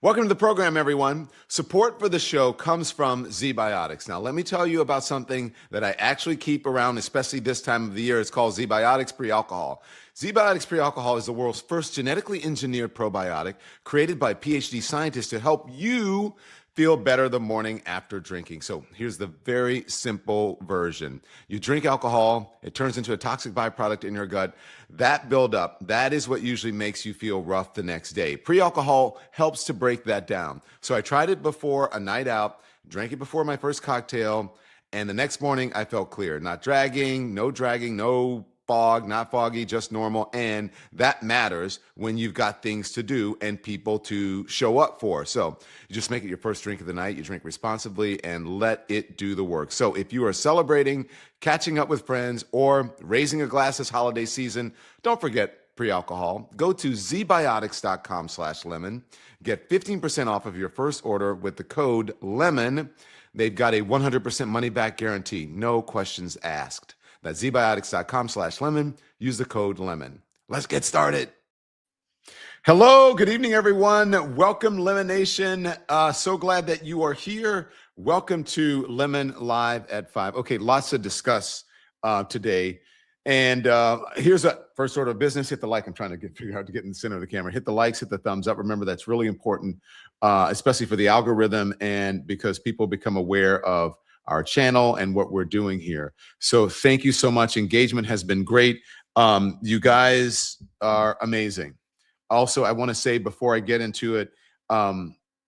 Welcome to the program, everyone. Support for the show comes from ZBiotics. Now, let me tell you about something that I actually keep around, especially this time of the year. It's called ZBiotics Pre-Alcohol. ZBiotics Pre-Alcohol is the world's first genetically engineered probiotic created by PhD scientists to help you feel better the morning after drinking. So here's the very simple version. You drink alcohol, it turns into a toxic byproduct in your gut. That buildup, that is what usually makes you feel rough the next day. Pre-alcohol helps to break that down. So I tried it before a night out, drank it before my first cocktail, and the next morning I felt clear. Not dragging, no fog, not foggy, just normal. And that matters when you've got things to do and people to show up for. So you just make it your first drink of the night. You drink responsibly and let it do the work. So if you are celebrating, catching up with friends, or raising a glass this holiday season, don't forget pre-alcohol. Go to zbiotics.com/lemon. Get 15% off of your first order with the code LEMON. They've got a 100% money back guarantee. No questions asked. That's zbiotics.com/lemon. Use the code LEMON. Let's get started. Hello, good evening, everyone. Welcome, Lemon Nation. So glad that you are here. Welcome to Lemon Live at 5. Okay, lots to discuss today. And here's a first order of business. Hit the like. I'm trying to figure out how to get in the center of the camera. Hit the likes, hit the thumbs up. Remember, that's really important, especially for the algorithm and because people become aware of our channel and what we're doing here. So thank you so much. Engagement has been great. You guys are amazing. Also, I want to say before I get into it,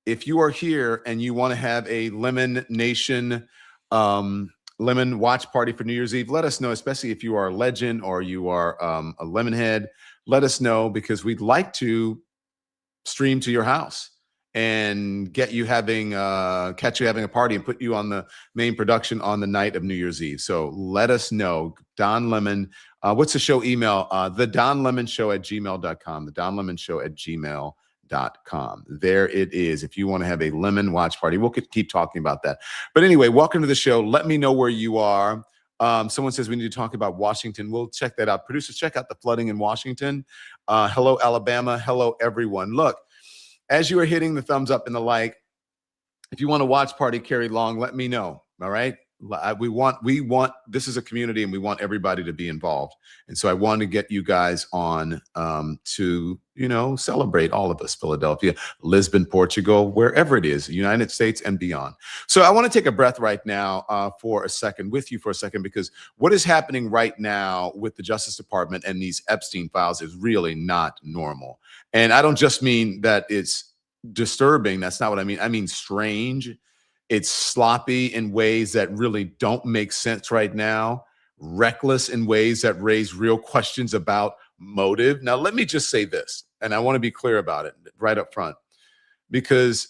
if you are here and you want to have a Lemon Nation Lemon watch party for New Year's Eve, let us know, especially if you are a legend or you are a Lemonhead. Let us know because we'd like to stream to your house and catch you having a party and put you on the main production on the night of New Year's Eve. So let us know. Don Lemon, what's the show email? The Don Lemon Show at gmail.com. The Don Lemon Show at gmail.com. There it is. If you want to have a lemon watch party, we'll keep talking about that. But anyway, welcome to the show. Let me know where you are. Someone says we need to talk about Washington. We'll check that out. Producers, check out the flooding in Washington. Hello, Alabama. Hello, everyone. Look, as you are hitting the thumbs up and the like, if you want to watch party carry long, let me know. All right. We want, this is a community and we want everybody to be involved. And so I want to get you guys on to, celebrate all of us, Philadelphia, Lisbon, Portugal, wherever it is, United States and beyond. So I want to take a breath right now with you for a second, because what is happening right now with the Justice Department and these Epstein files is really not normal. And I don't just mean that it's disturbing. That's not what I mean. I mean strange. It's sloppy in ways that really don't make sense right now, reckless in ways that raise real questions about motive. Now, let me just say this, and I want to be clear about it right up front, because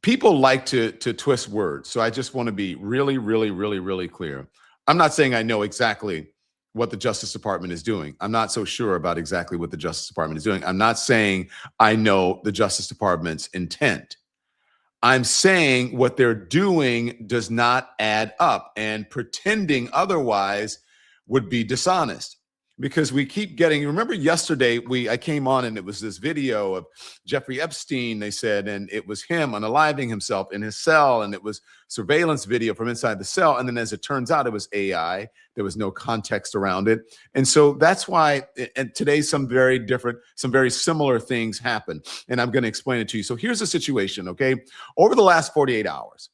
people like to twist words. So I just want to be really, really, really, really clear. I'm not saying I know exactly what the Justice Department is doing. I'm not so sure about exactly what the Justice Department is doing. I'm not saying I know the Justice Department's intent. I'm saying what they're doing does not add up, and pretending otherwise would be dishonest, because we keep getting, remember yesterday I came on and it was this video of Jeffrey Epstein, they said, and it was him unaliving himself in his cell, and it was surveillance video from inside the cell. And then as it turns out, it was AI. There was no context around it. And so that's why, and today some very similar things happen. And I'm going to explain it to you. So here's the situation, okay? Over the last 48 hours,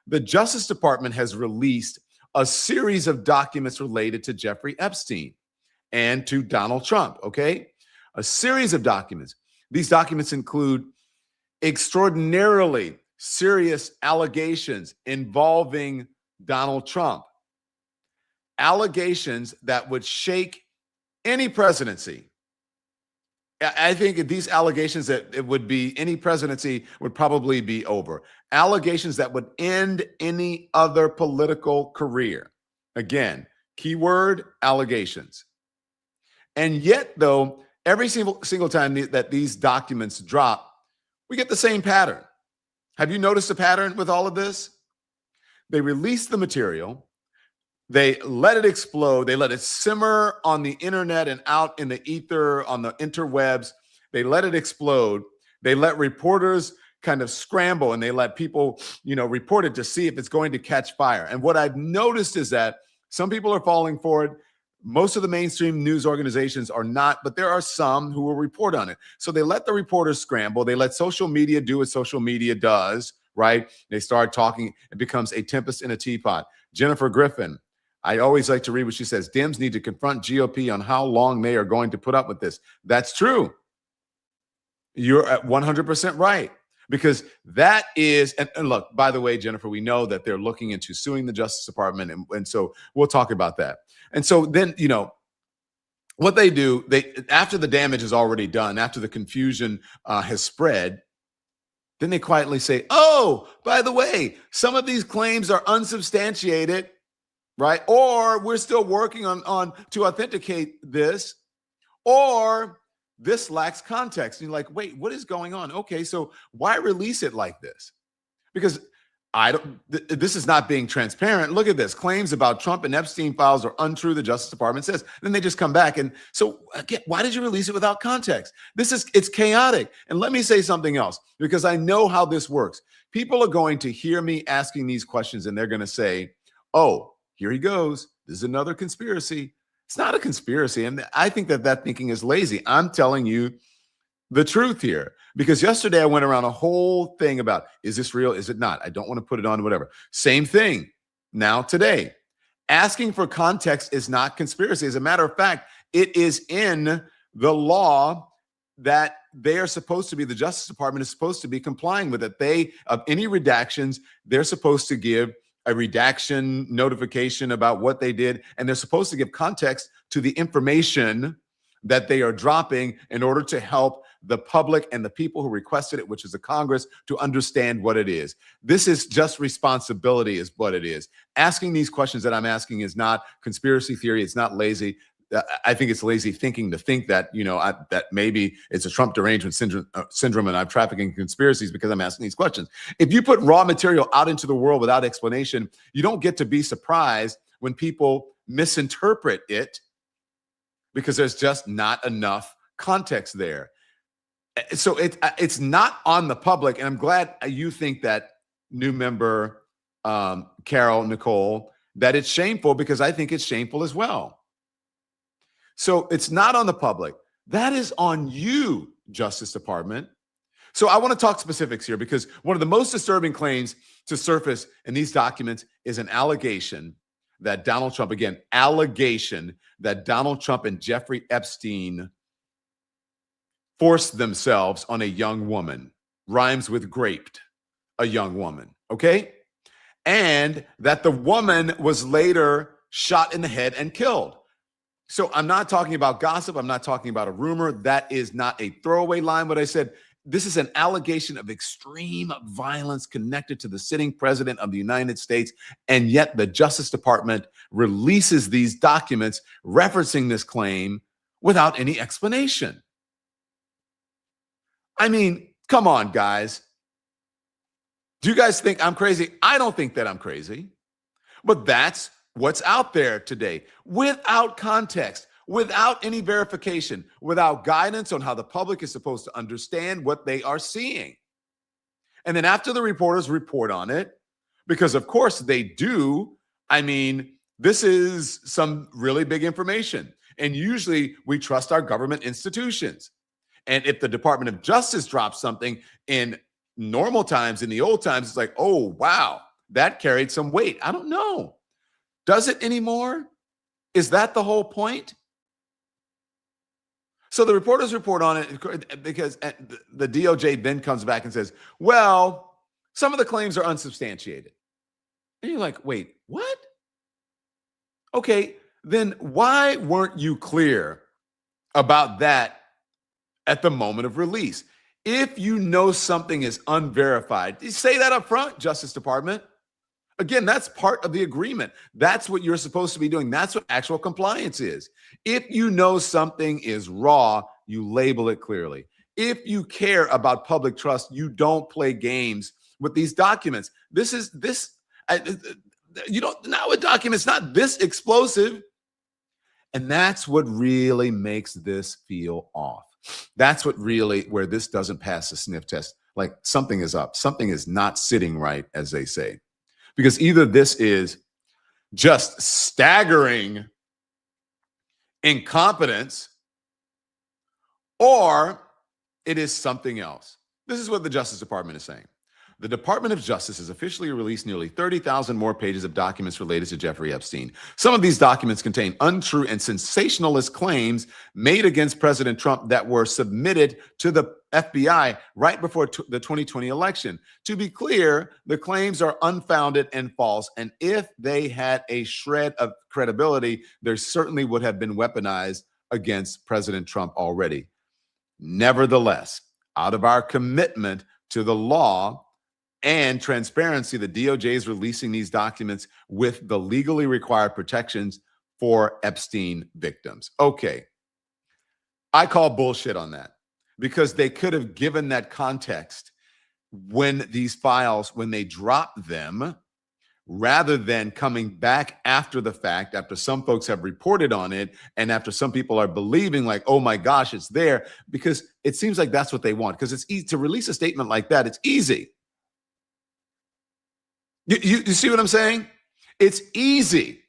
the Justice Department has released a series of documents related to Jeffrey Epstein and to Donald Trump, okay? A series of documents. These documents include extraordinarily serious allegations involving Donald Trump. Allegations that would shake any presidency. I think these allegations that it would be any presidency would probably be over. Allegations that would end any other political career. Again, keyword allegations. And yet, though, every single time that these documents drop, we get the same pattern. Have you noticed a pattern with all of this? They release the material. They let it explode. They let it simmer on the internet and out in the ether, on the interwebs. They let it explode. They let reporters kind of scramble, and they let people, report it to see if it's going to catch fire. And what I've noticed is that some people are falling for it. Most of the mainstream news organizations are not, but there are some who will report on it. So they let the reporters scramble. They let social media do what social media does, right? They start talking. It becomes a tempest in a teapot. Jennifer Griffin, I always like to read what she says. Dems need to confront GOP on how long they are going to put up with this. That's true. You're at 100% right. Because that is, and look, by the way, Jennifer, we know that they're looking into suing the Justice Department. And so we'll talk about that. And so then, what they do, after the damage is already done, after the confusion has spread, then they quietly say, oh, by the way, some of these claims are unsubstantiated, right? Or we're still working on to authenticate this, or this lacks context. And you're like, wait, what is going on? Okay, so why release it like this? Because this is not being transparent. Look at this. Claims about Trump and Epstein files are untrue, the Justice Department says. Then they just come back. And so again, why did you release it without context? It's chaotic. And let me say something else, because I know how this works. People are going to hear me asking these questions, and they're going to say, oh, here he goes. This is another conspiracy. It's not a conspiracy. And I think that thinking is lazy. I'm telling you the truth here, because yesterday I went around a whole thing about, is this real? Is it not? I don't want to put it on, whatever. Same thing now today. Asking for context is not conspiracy. As a matter of fact, it is in the law that they are supposed to be, the Justice Department is supposed to be complying with it. Of any redactions, they're supposed to give a redaction notification about what they did, and they're supposed to give context to the information that they are dropping in order to help the public and the people who requested it, which is the Congress, to understand what it is. This is just responsibility is what it is. Asking these questions that I'm asking is not conspiracy theory. It's not lazy. I think it's lazy thinking to think that, that maybe it's a Trump derangement syndrome and I'm trafficking conspiracies because I'm asking these questions. If you put raw material out into the world without explanation, you don't get to be surprised when people misinterpret it, because there's just not enough context there. So it's not on the public. And I'm glad you think that, new member Carol Nicole, that it's shameful, because I think it's shameful as well. So it's not on the public. That is on you, Justice Department. So I want to talk specifics here, because one of the most disturbing claims to surface in these documents is an allegation that Donald Trump, that Donald Trump and Jeffrey Epstein forced themselves on a young woman. Rhymes with graped, a young woman, okay? And that the woman was later shot in the head and killed. So I'm not talking about gossip. I'm not talking about a rumor. That is not a throwaway line. What I said, this is an allegation of extreme violence connected to the sitting president of the United States. And yet the Justice Department releases these documents referencing this claim without any explanation. I mean, come on, guys. Do you guys think I'm crazy? I don't think that I'm crazy. But that's what's out there today, without context, without any verification, without guidance on how the public is supposed to understand what they are seeing. And then after the reporters report on it, because of course they do, I mean, this is some really big information. And usually we trust our government institutions. And if the Department of Justice drops something in normal times, in the old times, it's like, oh, wow, that carried some weight. I don't know. Does it anymore? Is that the whole point? So the reporters report on it because the DOJ then comes back and says, well, some of the claims are unsubstantiated. And you're like, wait, what? Okay, then why weren't you clear about that at the moment of release? If you know something is unverified, say that up front, Justice Department. Again, that's part of the agreement. That's what you're supposed to be doing. That's what actual compliance is. If you know something is raw, you label it clearly. If you care about public trust, you don't play games with these documents. Not with documents, not this explosive. And that's what really makes this feel off. That's what really, where this doesn't pass the sniff test. Like something is up, something is not sitting right, as they say. Because either this is just staggering incompetence or it is something else. This is what the Justice Department is saying. The Department of Justice has officially released nearly 30,000 more pages of documents related to Jeffrey Epstein. Some of these documents contain untrue and sensationalist claims made against President Trump that were submitted to the FBI right before the 2020 election. To be clear, the claims are unfounded and false, and if they had a shred of credibility, there certainly would have been weaponized against President Trump already. Nevertheless, out of our commitment to the law and transparency, the DOJ is releasing these documents with the legally required protections for Epstein victims. Okay, I call bullshit on that because they could have given that context when these files, when they dropped them, rather than coming back after the fact, after some folks have reported on it, and after some people are believing like, oh my gosh, it's there, because it seems like that's what they want, because it's easy to release a statement like that. It's easy. You see what I'm saying? It's easy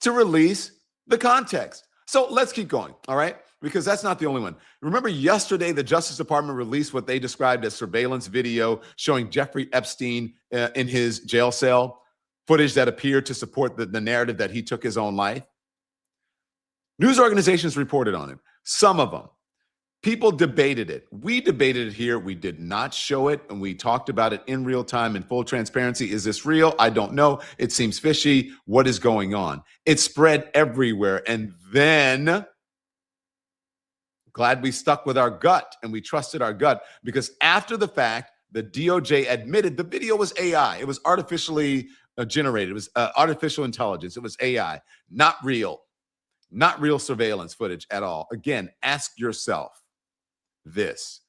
to release the context. So let's keep going, all right? Because that's not the only one. Remember yesterday, the Justice Department released what they described as surveillance video showing Jeffrey Epstein in his jail cell, footage that appeared to support the narrative that he took his own life. News organizations reported on it, some of them. People debated it. We debated it here. We did not show it, and we talked about it in real time in full transparency. Is this real? I don't know. It seems fishy. What is going on? It spread everywhere. And then, glad we stuck with our gut and we trusted our gut, because after the fact, the DOJ admitted the video was AI. It was artificially generated. It was artificial intelligence. It was AI, not real surveillance footage at all. Again, ask yourself this.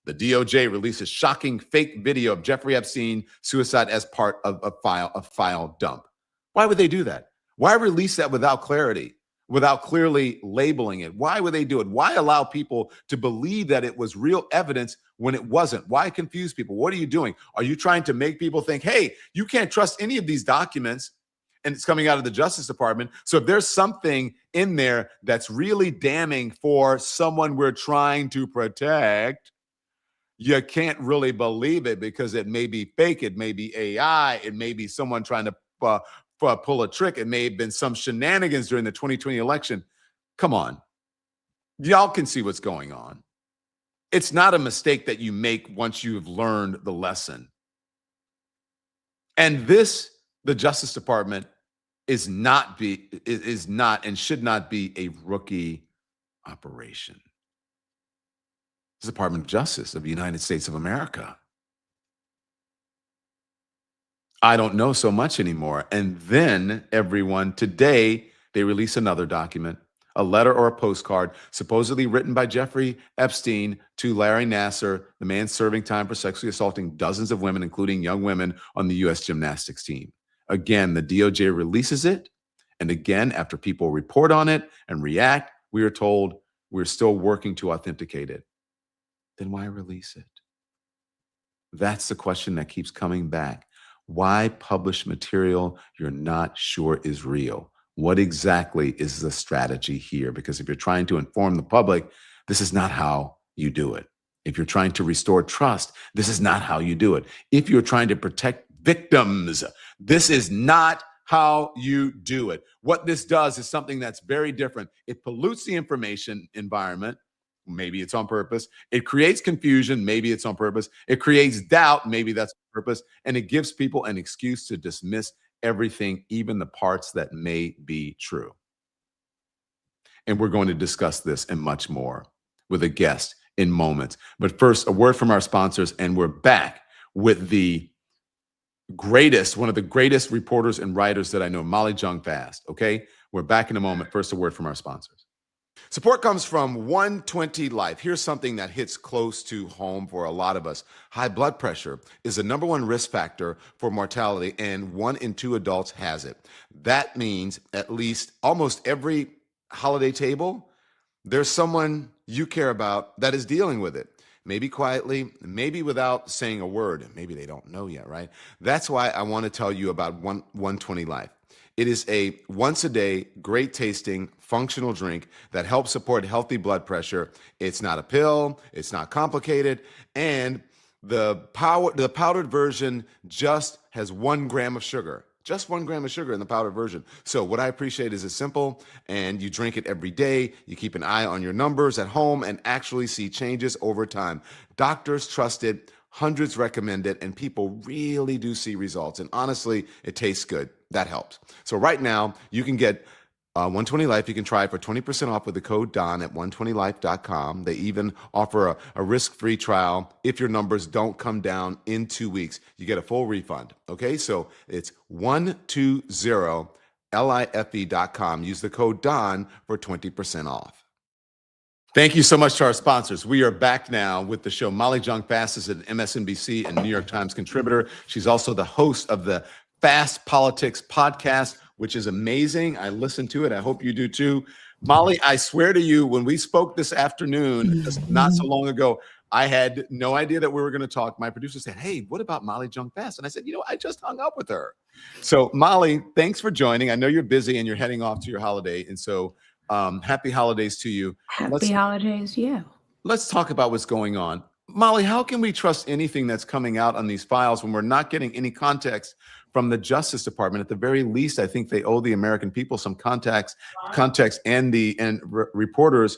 The DOJ releases shocking fake video of Jeffrey Epstein suicide as part of a file dump. Why would they do that? Why release that without clarity, without clearly labeling it? Why would they do it? Why allow people to believe that it was real evidence when it wasn't? Why confuse people? What are you doing? Are you trying to make people think, hey, you can't trust any of these documents, and it's coming out of the Justice Department? So if there's something in there that's really damning for someone we're trying to protect, you can't really believe it because it may be fake. It may be AI. It may be someone trying to pull a trick. It may have been some shenanigans during the 2020 election. Come on. Y'all can see what's going on. It's not a mistake that you make once you've learned the lesson. And this, the Justice Department, is not and should not be a rookie operation. It's the Department of Justice of the United States of America. I don't know so much anymore. And then everyone, today, they release another document, a letter or a postcard supposedly written by Jeffrey Epstein to Larry Nassar, the man serving time for sexually assaulting dozens of women, including young women on the U.S. gymnastics team. Again, the DOJ releases it. And again, after people report on it and react, we are told we're still working to authenticate it. Then why release it? That's the question that keeps coming back. Why publish material you're not sure is real? What exactly is the strategy here? Because if you're trying to inform the public, this is not how you do it. If you're trying to restore trust, this is not how you do it. If you're trying to protect victims, this is not how you do it. What this does is something that's very different. It pollutes the information environment. Maybe it's on purpose. It creates confusion. Maybe it's on purpose. It creates doubt. Maybe that's on purpose. And it gives people an excuse to dismiss everything, even the parts that may be true. And we're going to discuss this and much more with a guest in moments. But first, a word from our sponsors, and we're back with one of the greatest reporters and writers that I know, Molly Jung Fast. Okay, we're back in a moment. First, a word from our sponsors. Support comes from 120 Life. Here's something that hits close to home for a lot of us. High blood pressure is the number one risk factor for mortality, and 1 in 2 adults has it. That means at least almost every holiday table, there's someone you care about that is dealing with it. Maybe quietly, maybe without saying a word. Maybe they don't know yet, right? That's why I want to tell you about 120 Life. It is a once a day, great tasting, functional drink that helps support healthy blood pressure. It's not a pill, it's not complicated, and the powdered version just has 1 gram of sugar. Just 1 gram of sugar in the powdered version. So what I appreciate is it's simple, and you drink it every day. You keep an eye on your numbers at home and actually see changes over time. Doctors trust it, hundreds recommend it, and people really do see results. And honestly, it tastes good. That helps. So right now, you can get 120 Life. You can try it for 20% off with the code DON at 120life.com. They even offer a risk-free trial. If your numbers don't come down in 2 weeks, you get a full refund. Okay, so it's 120life.com. Use the code DON for 20% off. Thank you so much to our sponsors. We are back now with the show. Molly Jong-Fast is an MSNBC and New York Times contributor. She's also the host of the Fast Politics podcast, which is amazing. I listen to it. I hope you do too. Molly, I swear to you, when we spoke this afternoon, just not so long ago, I had no idea that we were going to talk. My producer said, "Hey, what about Molly Jong-Fast?" And I said, I just hung up with her. So Molly, thanks for joining. I know you're busy and you're heading off to your holiday. And so happy holidays to you. Happy holidays, yeah. Let's talk about what's going on. Molly, how can we trust anything that's coming out on these files when we're not getting any context from the Justice Department? At the very least, I think they owe the American people some context and reporters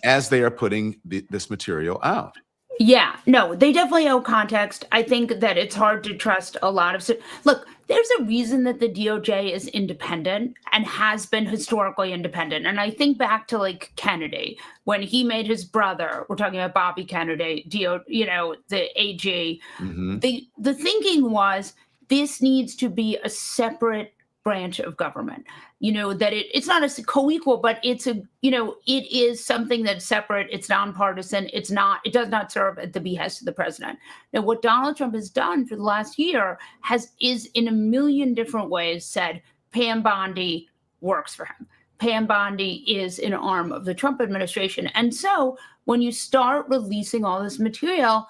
as they are putting this material out. Yeah, no, they definitely owe context. I think that it's hard to trust a lot of. Look, there's a reason that the DOJ is independent and has been historically independent. And I think back to like Kennedy, when he made his brother, we're talking about Bobby Kennedy, the AG. Mm-hmm. The thinking was this needs to be a separate branch of government. That it's not a co-equal, but it is something that's separate. It's nonpartisan. It does not serve at the behest of the president. Now, what Donald Trump has done for the last year is in a million different ways said Pam Bondi works for him. Pam Bondi is an arm of the Trump administration. And so when you start releasing all this material,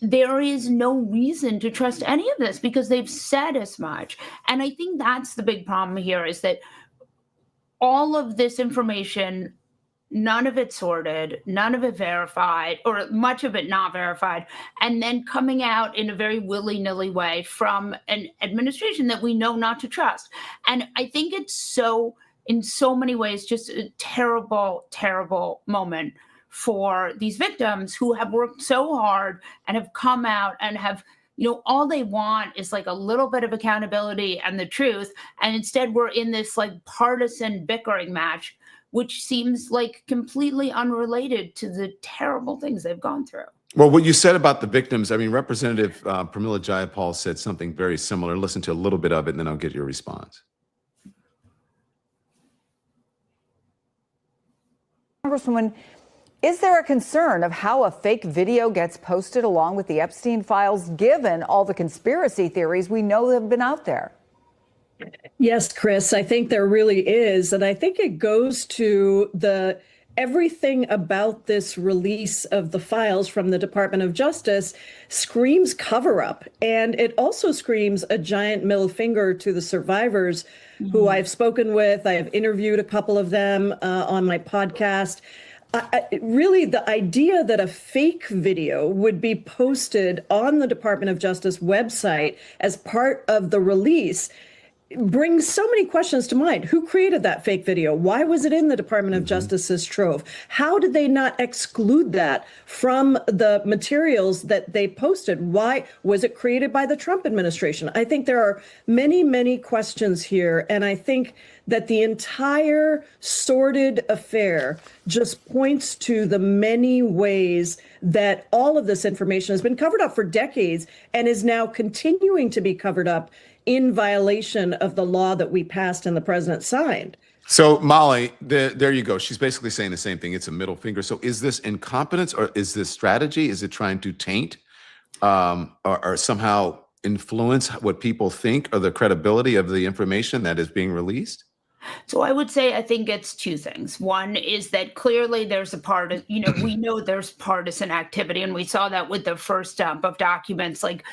there is no reason to trust any of this because they've said as much. And I think that's the big problem here is that all of this information, none of it sorted, none of it verified, or much of it not verified, and then coming out in a very willy-nilly way from an administration that we know not to trust. And I think it's in so many ways, just a terrible, terrible moment for these victims who have worked so hard and have come out and have, all they want is like a little bit of accountability and the truth. And instead we're in this like partisan bickering match, which seems like completely unrelated to the terrible things they've gone through. Well, what you said about the victims, I mean, Representative Pramila Jayapal said something very similar. Listen to a little bit of it and then I'll get your response. Congresswoman, is there a concern of how a fake video gets posted along with the Epstein files, given all the conspiracy theories we know have been out there? Yes, Chris, I think there really is. And I think it goes to everything about this release of the files from the Department of Justice screams cover up. And it also screams a giant middle finger to the survivors who I've spoken with. I have interviewed a couple of them on my podcast. Really, the idea that a fake video would be posted on the Department of Justice website as part of the release brings so many questions to mind. Who created that fake video? Why was it in the Department of Justice's trove? How did they not exclude that from the materials that they posted? Why was it created by the Trump administration? I think there are many, many questions here. And I think that the entire sordid affair just points to the many ways that all of this information has been covered up for decades and is now continuing to be covered up in violation of the law that we passed and the president signed. So Molly, there you go. She's basically saying the same thing. It's a middle finger. So is this incompetence or is this strategy? Is it trying to taint or somehow influence what people think or the credibility of the information that is being released? So I would say I think it's two things. One is that clearly there's we know there's partisan activity, and we saw that with the first dump of documents, like,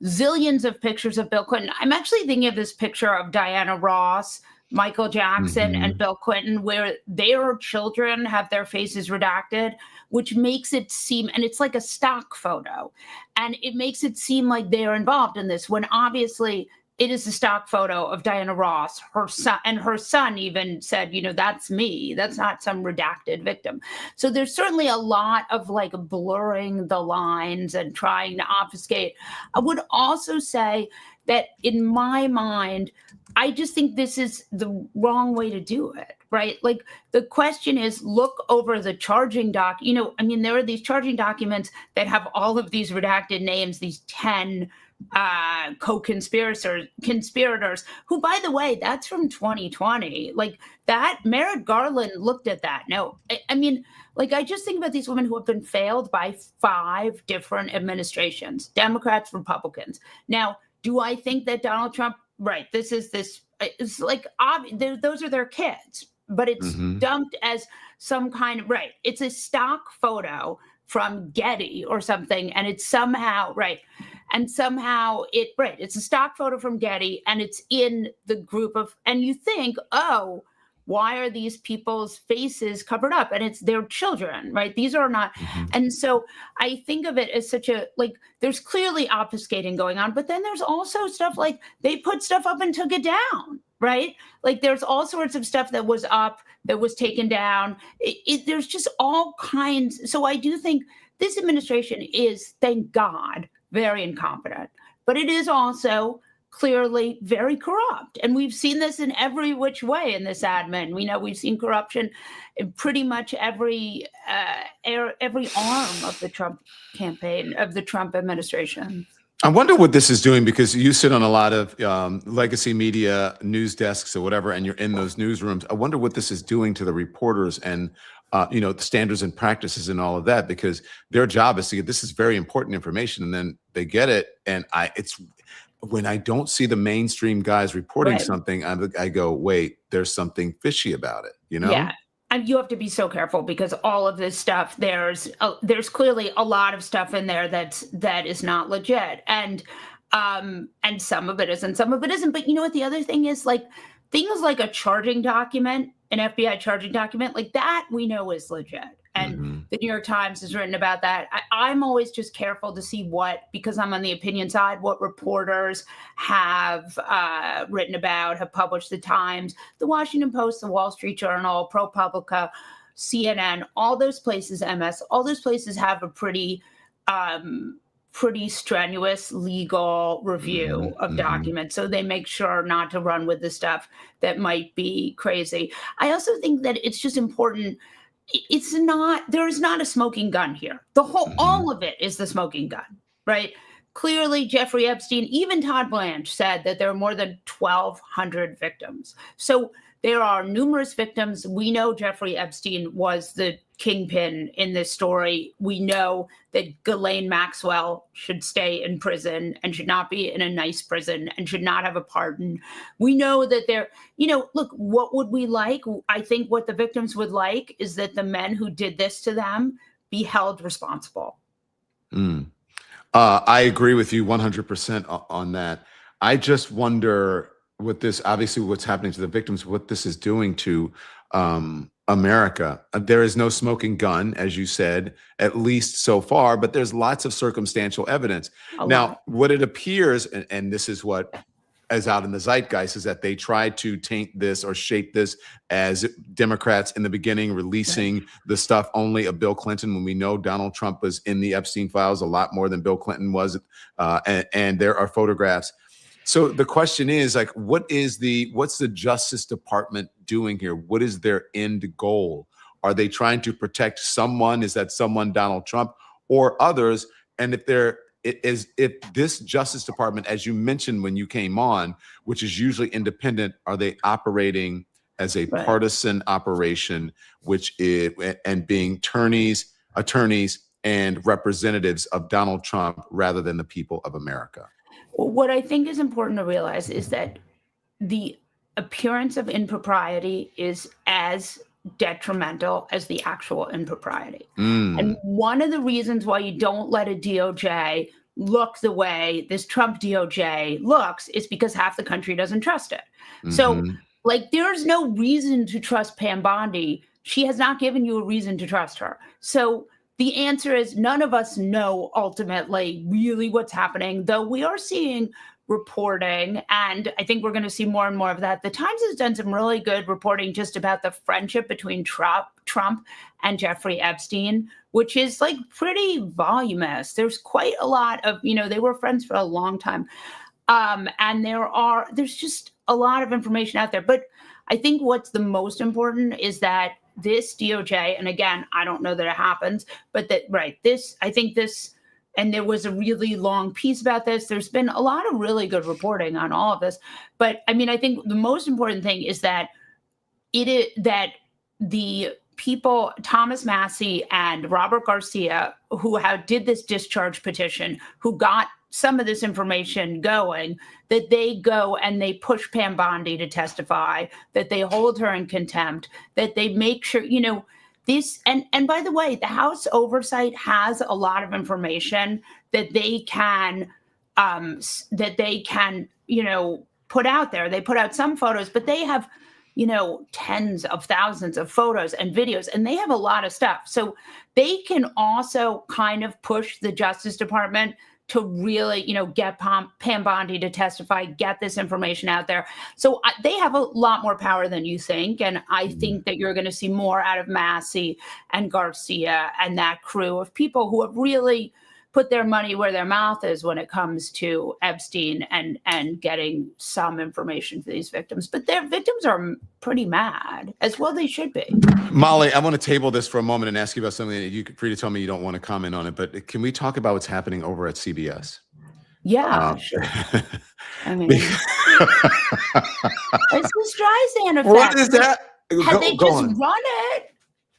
zillions of pictures of Bill Clinton. I'm actually thinking of this picture of Diana Ross, Michael Jackson, and Bill Clinton, where their children have their faces redacted, which makes it seem, and it's like a stock photo, and it makes it seem like they're involved in this, when obviously it is a stock photo of Diana Ross, her son, and her son even said, that's me. That's not some redacted victim. So there's certainly a lot of like blurring the lines and trying to obfuscate. I would also say that in my mind, I just think this is the wrong way to do it, right? Like the question is, look over the charging doc. There are these charging documents that have all of these redacted names, these 10 conspirators, who, by the way, that's from 2020. Like that, Merrick Garland looked at that. No, I just think about these women who have been failed by 5 different administrations, Democrats, Republicans. Now, do I think that Donald Trump, right, it's like, those are their kids, but it's dumped as some kind of, right, it's a stock photo from Getty or something, and it's somehow, right, and somehow it's a stock photo from Getty, and it's in the group of, and you think, oh, why are these people's faces covered up? And it's their children, right? These are not. And so I think of it as such a, like, there's clearly obfuscating going on, but then there's also stuff like they put stuff up and took it down, right? Like there's all sorts of stuff that was up, that was taken down. There's just all kinds. So I do think this administration is, thank God, very incompetent, but it is also clearly very corrupt. And we've seen this in every which way in this admin. We know we've seen corruption in pretty much every arm of the Trump campaign, of the Trump administration. I wonder what this is doing, because you sit on a lot of legacy media news desks or whatever, and you're in those newsrooms. I wonder what this is doing to the reporters and the standards and practices and all of that, because their job is to get, this is very important information, and then they get it. And when I don't see the mainstream guys reporting something, I go, wait, there's something fishy about it, Yeah. And you have to be so careful, because all of this stuff, there's clearly a lot of stuff in there that is not legit, and some of it is and some of it isn't. But you know what? The other thing is, like, things like a charging document, an FBI charging document, like that we know is legit. And the New York Times has written about that. I'm always just careful to see because I'm on the opinion side, what reporters have written about, have published. The Times, the Washington Post, the Wall Street Journal, ProPublica, CNN, all those places, MS, all those places have a pretty strenuous legal review of documents. So they make sure not to run with the stuff that might be crazy. I also think that it's just important. There is not a smoking gun here. All of it is the smoking gun, right? Clearly, Jeffrey Epstein, even Todd Blanche said that there are more than 1,200 victims. So there are numerous victims. We know Jeffrey Epstein was the kingpin in this story. We know that Ghislaine Maxwell should stay in prison and should not be in a nice prison and should not have a pardon. We know that look, what would we like? I think what the victims would like is that the men who did this to them be held responsible. I agree with you 100% on that. I just wonder obviously what's happening to the victims, what this is doing to America. There is no smoking gun, as you said, at least so far, but there's lots of circumstantial evidence. Now, what it appears, and this is what is out in the zeitgeist, is that they tried to taint this or shape this as Democrats in the beginning releasing the stuff only of Bill Clinton, when we know Donald Trump was in the Epstein files a lot more than Bill Clinton was, and there are photographs. So the question is, like, what's the Justice Department doing here? What is their end goal? Are they trying to protect someone? Is that someone Donald Trump or others? And if this Justice Department, as you mentioned when you came on, which is usually independent, are they operating as a partisan operation, and being attorneys and representatives of Donald Trump rather than the people of America? What I think is important to realize is that the appearance of impropriety is as detrimental as the actual impropriety. And one of the reasons why you don't let a DOJ look the way this Trump DOJ looks is because half the country doesn't trust it. So, like, there's no reason to trust Pam Bondi. She has not given you a reason to trust her. So the answer is none of us know ultimately really what's happening, though we are seeing reporting, and I think we're going to see more and more of that. The Times has done some really good reporting just about the friendship between Trump and Jeffrey Epstein, which is like pretty voluminous. There's quite a lot of, they were friends for a long time. And there's just a lot of information out there. But I think what's the most important is that this DOJ, and again, I don't know that it happens, but and there was a really long piece about this. There's been a lot of really good reporting on all of this. But I mean, I think the most important thing is that that the people, Thomas Massie and Robert Garcia, who did this discharge petition, who got some of this information going, that they go and they push Pam Bondi to testify, that they hold her in contempt, that they make sure, this, and by the way, the House oversight has a lot of information that they can put out there. They put out some photos, but they have, tens of thousands of photos and videos, and they have a lot of stuff. So they can also kind of push the Justice Department to really, get Pam Bondi to testify, get this information out there. So they have a lot more power than you think. And I think that you're going to see more out of Massie and Garcia and that crew of people who have really put their money where their mouth is when it comes to Epstein and getting some information for these victims. But their victims are pretty mad, as well they should be. Molly, I want to table this for a moment and ask you about something that you're free to tell me you don't want to comment on it, but can we talk about what's happening over at CBS? Yeah, sure. I mean, it's the Streisand effect. What is that? Had they just run it,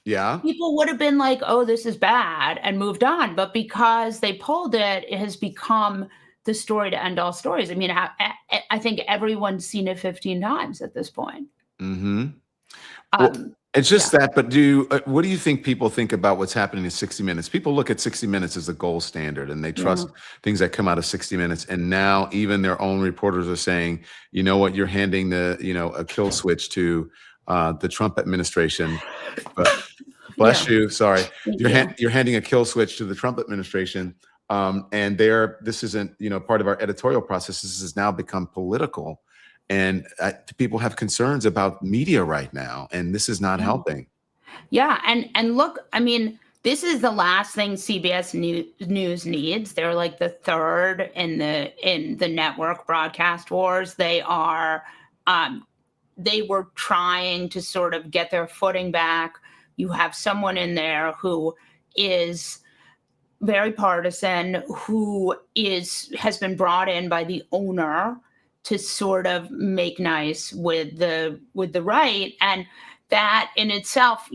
yeah, people would have been like, oh, this is bad, and moved on. But because they pulled it, it has become the story to end all stories. I mean, I think everyone's seen it 15 times at this point. Well, it's just that, but what do you think people think about what's happening in 60 Minutes? People look at 60 Minutes as the gold standard, and they trust things that come out of 60 Minutes. And now even their own reporters are saying, you know what, you're handing a kill switch to the Trump administration. But bless you. Sorry. You're handing a kill switch to the Trump administration. And this isn't, part of our editorial process. This has now become political. And people have concerns about media right now, and this is not helping. Yeah, and look, I mean, this is the last thing CBS News needs. They're like the third in the network broadcast wars. They were trying to sort of get their footing back. You have someone in there who is very partisan, who has been brought in by the owner to sort of make nice with the right. And that in itself,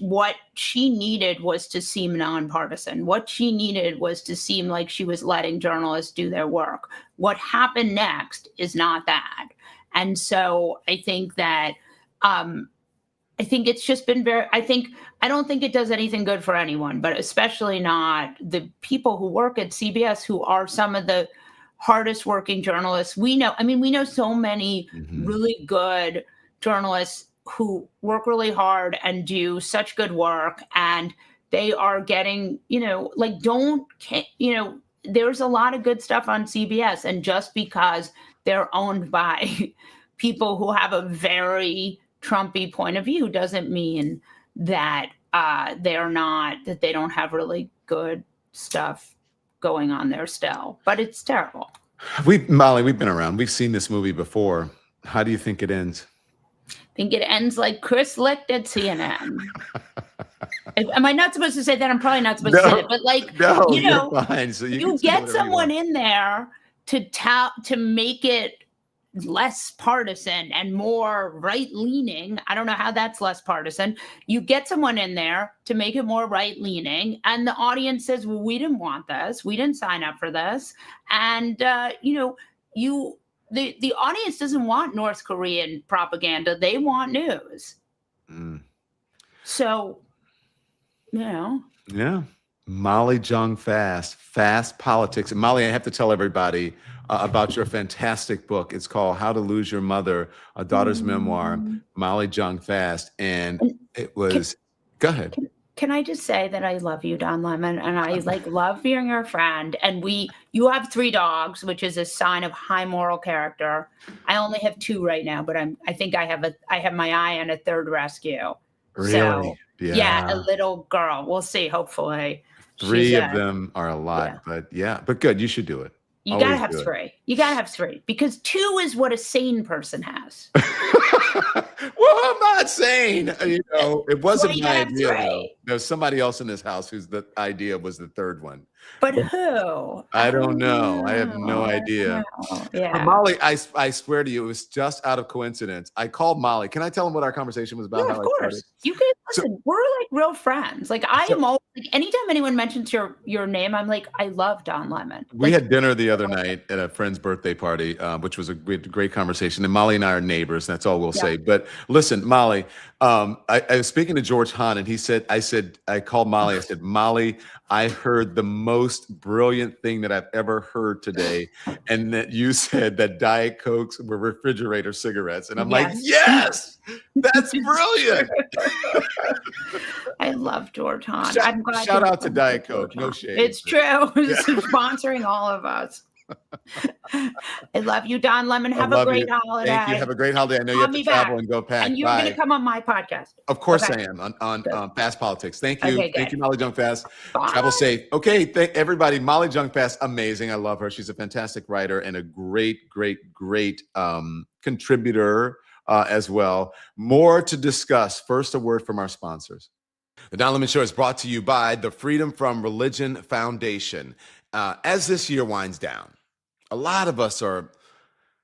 what she needed was to seem nonpartisan. What she needed was to seem like she was letting journalists do their work. What happened next is not that. And so I think that, it's just been I don't think it does anything good for anyone, but especially not the people who work at CBS, who are some of the hardest working journalists we know. I mean, we know so many really good journalists who work really hard and do such good work, and they are getting, there's a lot of good stuff on CBS, and just because they're owned by people who have a very Trumpy point of view doesn't mean that they don't have really good stuff going on there still, but it's terrible. Molly, we've been around. We've seen this movie before. How do you think it ends? I think it ends like Chris Licht at CNN. Am I not supposed to say that? I'm probably not supposed to say that, but you're fine. So you get someone in there to make it less partisan and more right-leaning. I don't know how that's less partisan. You get someone in there to make it more right-leaning, and the audience says, well, we didn't want this. We didn't sign up for this. And, the audience doesn't want North Korean propaganda. They want news. So, Yeah. Molly Jung Fast Politics. And Molly, I have to tell everybody about your fantastic book. It's called How to Lose Your Mother, A Daughter's Memoir, Molly Jung Fast. And it was, go ahead. Can I just say that I love you, Don Lemon, and I love being your friend. And you have 3 dogs, which is a sign of high moral character. I only have 2 right now, but I think I have my eye on a 3rd rescue. Really? So, yeah, a little girl. We'll see. Hopefully, 3 of them are a lot, but good. You should do it. You Always gotta have 3. You gotta have 3 because 2 is what a sane person has. Well, I'm not saying, it wasn't my idea, though. 3. There's somebody else in this house whose the idea was the 3rd one. But who? I don't know. I have no idea. Yeah. Molly, I swear to you, it was just out of coincidence. I called Molly. Can I tell him what our conversation was about? Yeah, of course. You can listen. We're like real friends. Like I am always like anytime anyone mentions your name, I'm like, I love Don Lemon. We had dinner the other night at a friend's birthday party, which was a great conversation. And Molly and I are neighbors. That's all we'll say. But listen, Molly, I was speaking to George Hahn, and I called Molly. I said, Molly, I heard the most brilliant thing that I've ever heard today. And that you said that Diet Cokes were refrigerator cigarettes. And I'm like, yes, that's brilliant. I love George Hahn. Shout out to Diet Coke. No shade. It's true. It's sponsoring all of us. I love you, Don Lemon. Have a great holiday. Thank you. Have a great holiday. I know you have to travel and go pack. And you're going to come on my podcast. Of course I am on Fast Politics. Thank you. Okay, thank you, Molly Jung Fast. Bye. Travel safe. Okay, thank everybody. Molly Jung Fast, amazing. I love her. She's a fantastic writer and a great contributor as well. More to discuss. First, a word from our sponsors. The Don Lemon Show is brought to you by the Freedom from Religion Foundation. As this year winds down, a lot of us are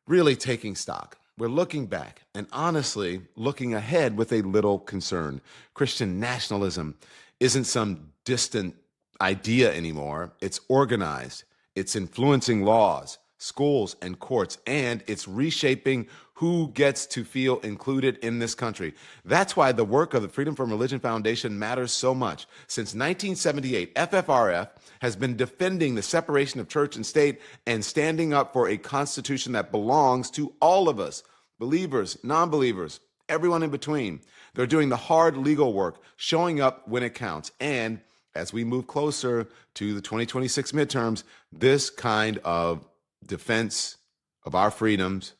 really taking stock. We're looking back and honestly looking ahead with a little concern. Christian nationalism isn't some distant idea anymore. It's organized. It's influencing laws, schools, and courts, and it's reshaping who gets to feel included in this country. That's why the work of the Freedom from Religion Foundation matters so much. Since 1978, FFRF has been defending the separation of church and state and standing up for a constitution that belongs to all of us, believers, non-believers, everyone in between. They're doing the hard legal work, showing up when it counts. And as we move closer to the 2026 midterms, this kind of defense of our freedoms,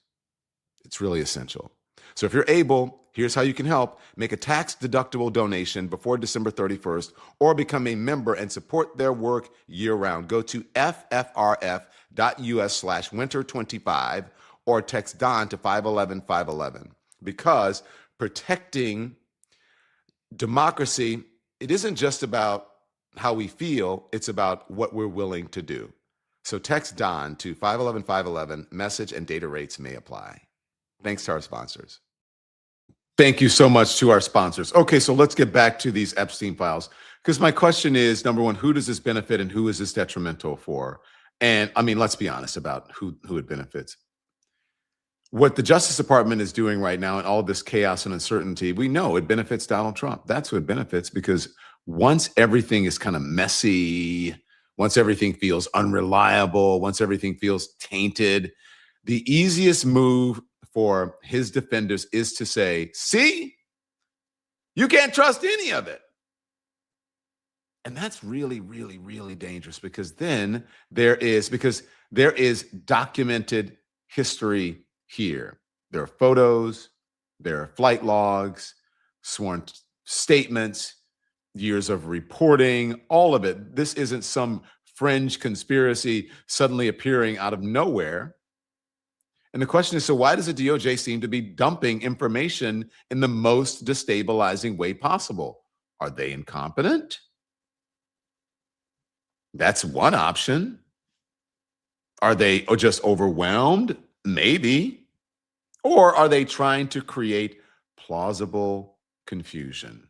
it's really essential. So if you're able, here's how you can help. Make a tax-deductible donation before December 31st or become a member and support their work year-round. Go to ffrf.us/winter25 or text Don to 511-511. Because protecting democracy, it isn't just about how we feel, it's about what we're willing to do. So text Don to 511-511. Message and data rates may apply. Thanks to our sponsors. Thank you so much to our sponsors. Okay, so let's get back to these Epstein files. Because my question is, number one, who does this benefit and who is this detrimental for? And I mean, let's be honest about who it benefits. What the Justice Department is doing right now and all this chaos and uncertainty, we know it benefits Donald Trump. That's who it benefits, because once everything is kind of messy, once everything feels unreliable, once everything feels tainted, the easiest move for his defenders is to say, see, you can't trust any of it. And that's really, really, really dangerous, because then there is documented history here. There are photos, there are flight logs, sworn statements, years of reporting, all of it. This isn't some fringe conspiracy suddenly appearing out of nowhere. And the question is, so why does the DOJ seem to be dumping information in the most destabilizing way possible? Are they incompetent? That's one option. Are they just overwhelmed? Maybe. Or are they trying to create plausible confusion?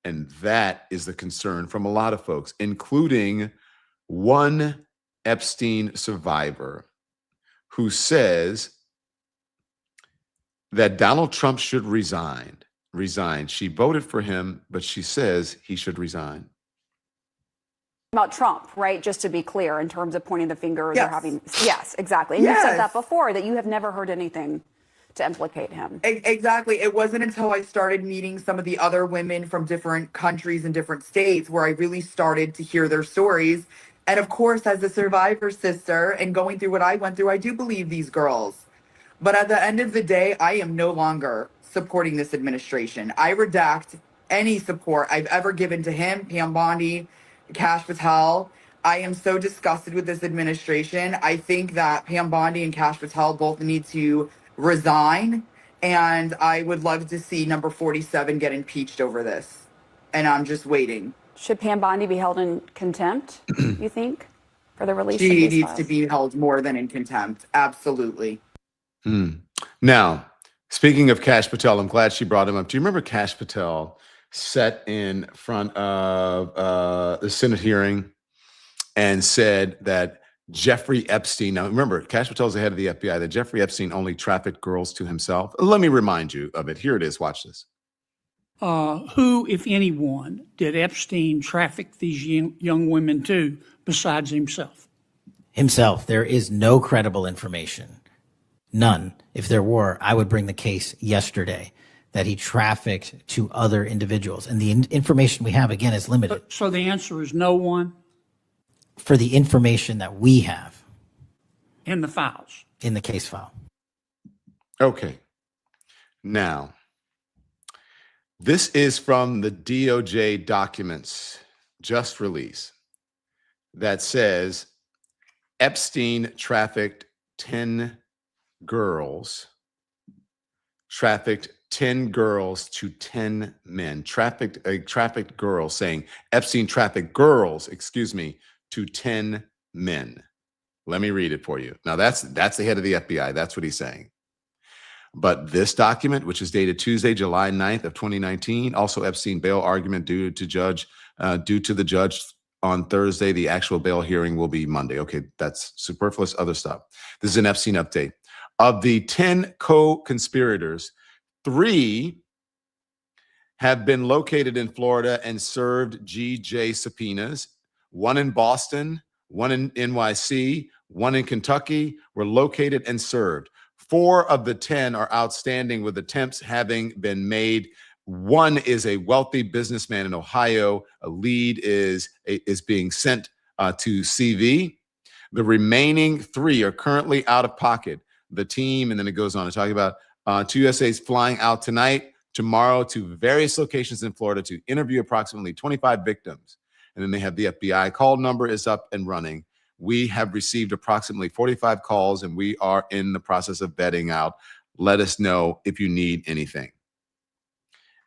And that is the concern from a lot of folks, including one Epstein survivor who says that Donald Trump should resign. She voted for him, but she says he should resign. About Trump, right? Just to be clear, in terms of pointing the finger, Yes. or having, yes, exactly. And you Yes. said that before, that you have never heard anything to implicate him. Exactly. It wasn't until I started meeting some of the other women from different countries and different states where I really started to hear their stories. And of course, as a survivor sister and going through what I went through, I do believe these girls. But at the end of the day, I am no longer supporting this administration. I redact any support I've ever given to him, Pam Bondi, Kash Patel. I am so disgusted with this administration. I think that Pam Bondi and Kash Patel both need to resign. And I would love to see number 47 get impeached over this. And I'm just waiting. Should Pam Bondi be held in contempt, you think, for the release of She these needs files? to be held more than in contempt. Absolutely. Now, speaking of Kash Patel, I'm glad she brought him up. Do you remember Kash Patel sat in front of the Senate hearing and said that Jeffrey Epstein, now remember, Kash Patel's the head of the FBI, that Jeffrey Epstein only trafficked girls to himself? Let me remind you of it. Here it is. Watch this. Who, if anyone, did Epstein traffic these young women to besides himself? Himself. There is no credible information. None. If there were, I would bring the case yesterday that he trafficked to other individuals. And the information we have, again, is limited. So the answer is no one For the information that we have in the files. in the case file. Okay. Now, this is from the DOJ documents just released that says Epstein trafficked 10 girls to 10 men, trafficked girls, saying Epstein trafficked girls, to 10 men. Let me read it for you. Now that's the head of the FBI. That's what he's saying. But this document, which is dated Tuesday, July 9th of 2019, also Epstein bail argument due to the judge on Thursday. The actual bail hearing will be Monday. Okay, that's superfluous other stuff. This is an Epstein update. Of the 10 co-conspirators, 3 have been located in Florida and served GJ subpoenas. 1 in Boston, 1 in NYC, 1 in Kentucky were located and served. 4 of the 10 are outstanding with attempts having been made. 1 is a wealthy businessman in Ohio. A lead is being sent to CV. The remaining 3 are currently out of pocket. The team, and then it goes on to talk about 2 USAs flying out tonight, tomorrow to various locations in Florida to interview approximately 25 victims. And then they have the FBI call number is up and running. We have received approximately 45 calls and we are in the process of vetting out. Let us know if you need anything.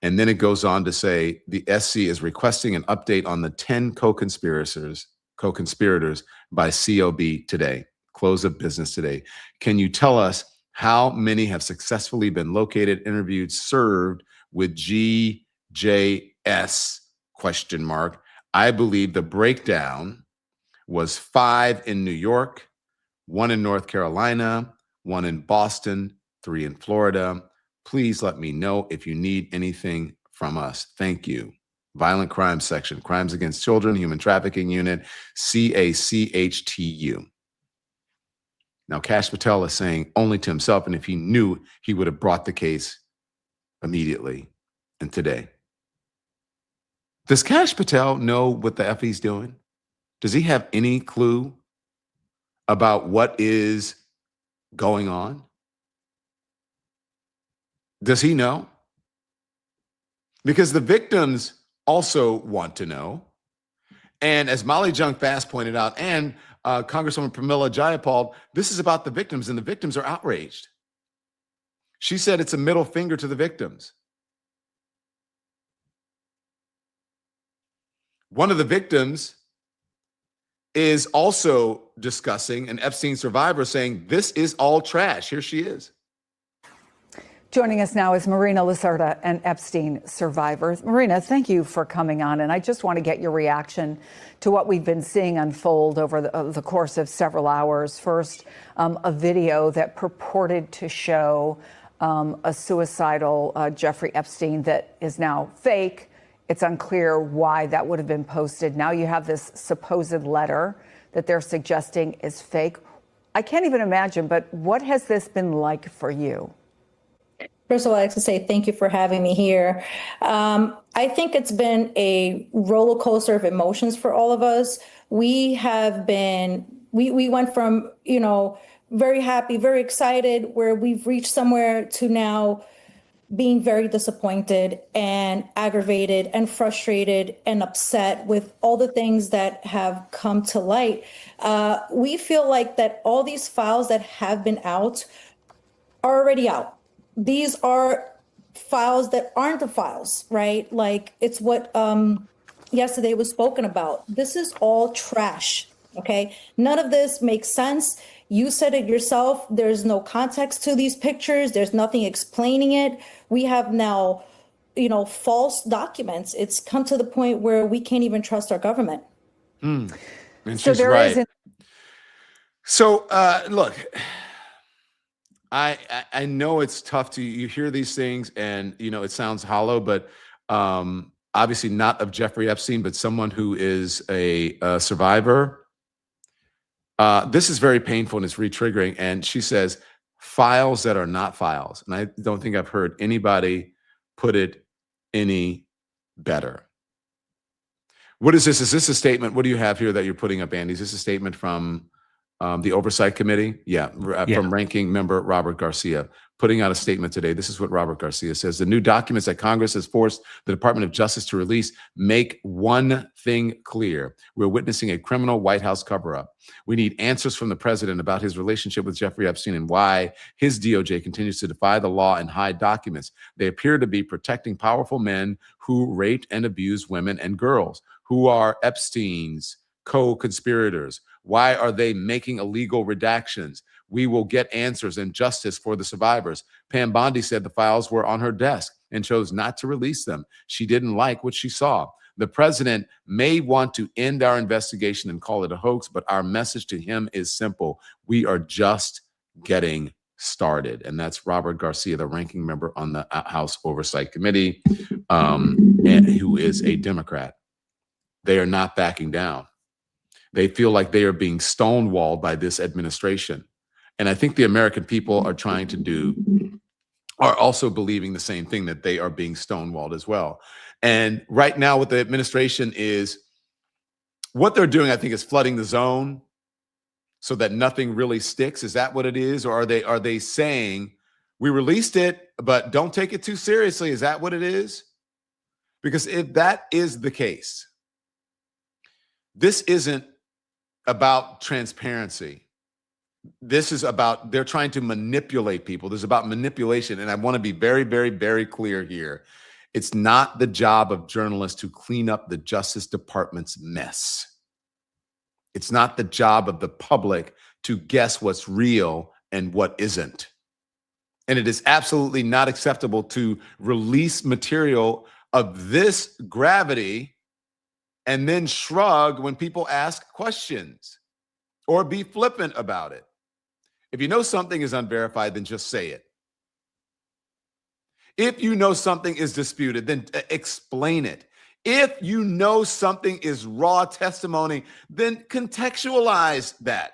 And then it goes on to say the SC is requesting an update on the 10 co-conspirators by COB today, close of business today. Can you tell us how many have successfully been located, interviewed, served with GJS ? I believe the breakdown was 5 in New York, 1 in North Carolina, 1 in Boston, 3 in Florida. Please let me know if you need anything from us. Thank you. Violent Crimes Section, Crimes Against Children, Human Trafficking Unit, CACHTU. Now, Kash Patel is saying only to himself, and if he knew, he would have brought the case immediately and today. Does Kash Patel know what the F he's doing? Does he have any clue about what is going on? Does he know? Because the victims also want to know. And as Molly Jung Fast pointed out, and Congresswoman Pramila Jayapal, this is about the victims, and the victims are outraged. She said it's a middle finger to the victims. One of the victims is also discussing an Epstein survivor saying, this is all trash. Here she is. Joining us now is Marina Lacerda, an Epstein survivor. Marina, thank you for coming on. And I just want to get your reaction to what we've been seeing unfold over the course of several hours. First, a video that purported to show a suicidal Jeffrey Epstein that is now fake. It's unclear why that would have been posted. Now you have this supposed letter that they're suggesting is fake. I can't even imagine, but what has this been like for you? First of all, I'd like to say thank you for having me here. I think it's been a roller coaster of emotions for all of us. We went from, very happy, very excited, where we've reached somewhere, to now being very disappointed and aggravated and frustrated and upset with all the things that have come to light. We feel like that all these files that have been out are already out. These are files that aren't the files, right? Like, it's what yesterday was spoken about. This is all trash, okay? None of this makes sense. You said it yourself. There's no context to these pictures. There's nothing explaining it. We have now, false documents. It's come to the point where we can't even trust our government. And So she's there right. isn't- So look, I know it's tough to, you hear these things and, it sounds hollow, but obviously not of Jeffrey Epstein, but someone who is a survivor. This is very painful and it's re-triggering. And she says, files that are not files. And I don't think I've heard anybody put it any better. What is this? Is this a statement? What do you have here that you're putting up, Andy? Is this a statement from the Oversight Committee? Yeah, from Ranking Member Robert Garcia, putting out a statement today. This is what Robert Garcia says. The new documents that Congress has forced the Department of Justice to release make one thing clear. We're witnessing a criminal White House cover-up. We need answers from the president about his relationship with Jeffrey Epstein and why his DOJ continues to defy the law and hide documents. They appear to be protecting powerful men who raped and abused women and girls. Who are Epstein's co-conspirators? Why are they making illegal redactions? We will get answers and justice for the survivors. Pam Bondi said the files were on her desk and chose not to release them. She didn't like what she saw. The president may want to end our investigation and call it a hoax, but our message to him is simple. We are just getting started. And that's Robert Garcia, the ranking member on the House Oversight Committee, and who is a Democrat. They are not backing down. They feel like they are being stonewalled by this administration. And I think the American people are also believing the same thing, that they are being stonewalled as well. And right now what the administration is, what they're doing, I think, is flooding the zone so that nothing really sticks. Is that what it is? Or are they saying, we released it, but don't take it too seriously? Is that what it is? Because if that is the case, this isn't about transparency. This is about, they're trying to manipulate people. This is about manipulation. And I want to be very, very, very clear here. It's not the job of journalists to clean up the Justice Department's mess. It's not the job of the public to guess what's real and what isn't. And it is absolutely not acceptable to release material of this gravity and then shrug when people ask questions or be flippant about it. If you know something is unverified, then just say it. If you know something is disputed, then explain it. If you know something is raw testimony, then contextualize that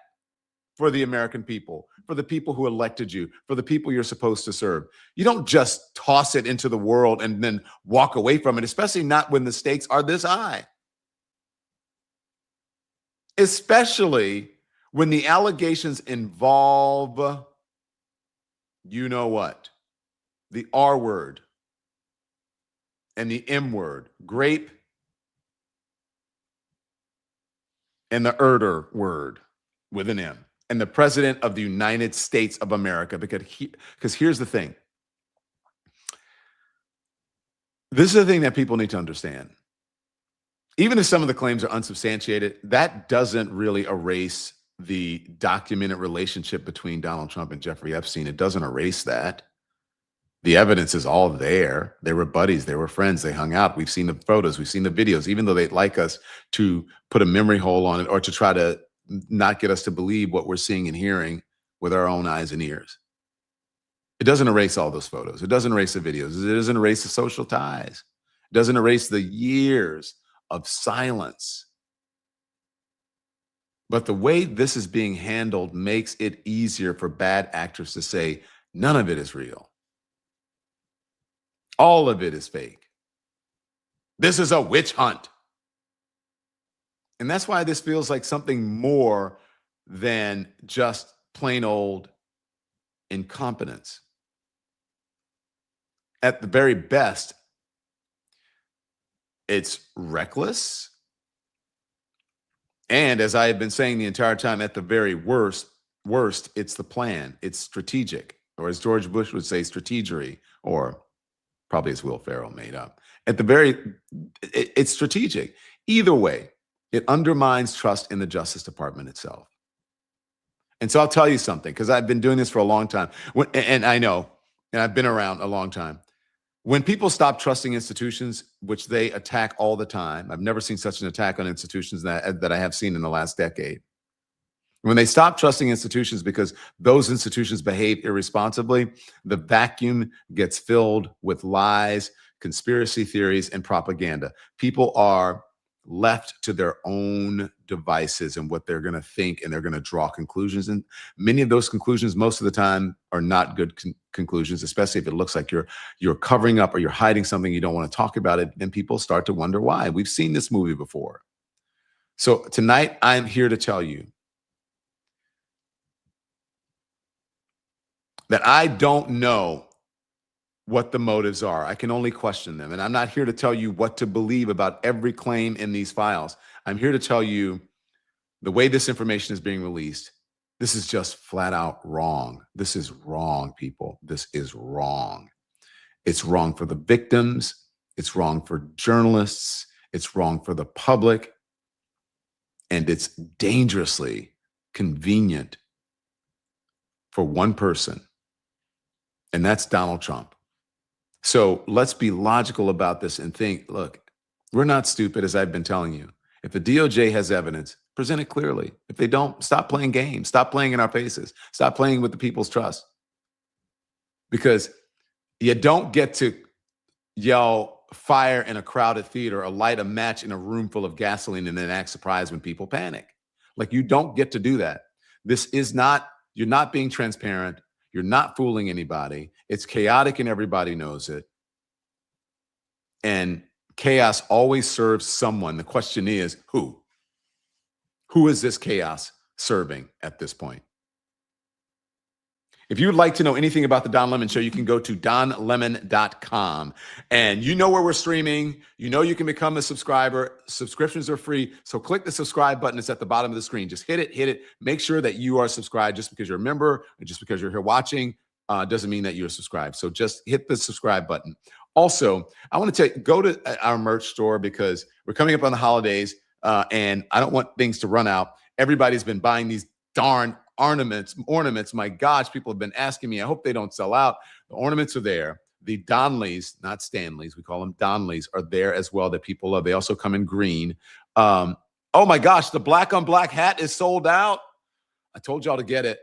for the American people, for the people who elected you, for the people you're supposed to serve. You don't just toss it into the world and then walk away from it, especially not when the stakes are this high. Especially when the allegations involve, you know what, the R word and the M word, grape, and the Erder word with an M, and the president of the United States of America. Because here's the thing. This is the thing that people need to understand. Even if some of the claims are unsubstantiated, that doesn't really erase the documented relationship between Donald Trump and Jeffrey Epstein. It doesn't erase that. The evidence is all there. They were buddies. They were friends. They hung out. We've seen the photos. We've seen the videos, even though they'd like us to put a memory hole on it or to try to not get us to believe what we're seeing and hearing with our own eyes and ears. It doesn't erase all those photos. It doesn't erase the videos. It doesn't erase the social ties. It doesn't erase the years of silence. But the way this is being handled makes it easier for bad actors to say, none of it is real. All of it is fake. This is a witch hunt. And that's why this feels like something more than just plain old incompetence. At the very best, it's reckless. And as I have been saying the entire time, at the very worst, it's the plan. It's strategic, or as George Bush would say, strategery, or probably as Will Ferrell made up. It's strategic. Either way, it undermines trust in the Justice Department itself. And so I'll tell you something, because I've been doing this for a long time. And I know, and I've been around a long time. When people stop trusting institutions, which they attack all the time, I've never seen such an attack on institutions that I have seen in the last decade. When they stop trusting institutions because those institutions behave irresponsibly, the vacuum gets filled with lies, conspiracy theories, and propaganda. People are left to their own devices and what they're going to think, and they're going to draw conclusions. And many of those conclusions, most of the time, are not good conclusions, especially if it looks like you're covering up or you're hiding something, you don't want to talk about it. And people start to wonder why. We've seen this movie before. So tonight, I'm here to tell you that I don't know what the motives are. I can only question them. And I'm not here to tell you what to believe about every claim in these files. I'm here to tell you the way this information is being released, this is just flat out wrong. This is wrong, people. This is wrong. It's wrong for the victims. It's wrong for journalists. It's wrong for the public. And it's dangerously convenient for one person, and that's Donald Trump. So let's be logical about this and think, look, we're not stupid, as I've been telling you. If the DOJ has evidence, present it clearly. If they don't, stop playing games. Stop playing in our faces. Stop playing with the people's trust. Because you don't get to yell fire in a crowded theater or light a match in a room full of gasoline and then act surprised when people panic. Like, you don't get to do that. This is not, you're not being transparent. You're not fooling anybody. It's chaotic and everybody knows it. And chaos always serves someone. The question is, who? Who is this chaos serving at this point? If you would like to know anything about the Don Lemon Show, you can go to donlemon.com. And you know where we're streaming. You know you can become a subscriber. Subscriptions are free. So click the subscribe button. It's at the bottom of the screen. Just hit it. Make sure that you are subscribed. Just because you're a member and just because you're here watching doesn't mean that you're subscribed. So just hit the subscribe button. Also, I want to go to our merch store because we're coming up on the holidays and I don't want things to run out. Everybody's been buying these darn ornaments. My gosh, people have been asking me. I hope they don't sell out. The ornaments are there. The Donleys, not Stanleys, we call them Donleys, are there as well that people love. They also come in green. Oh my gosh, the black on black hat is sold out. I told y'all to get it.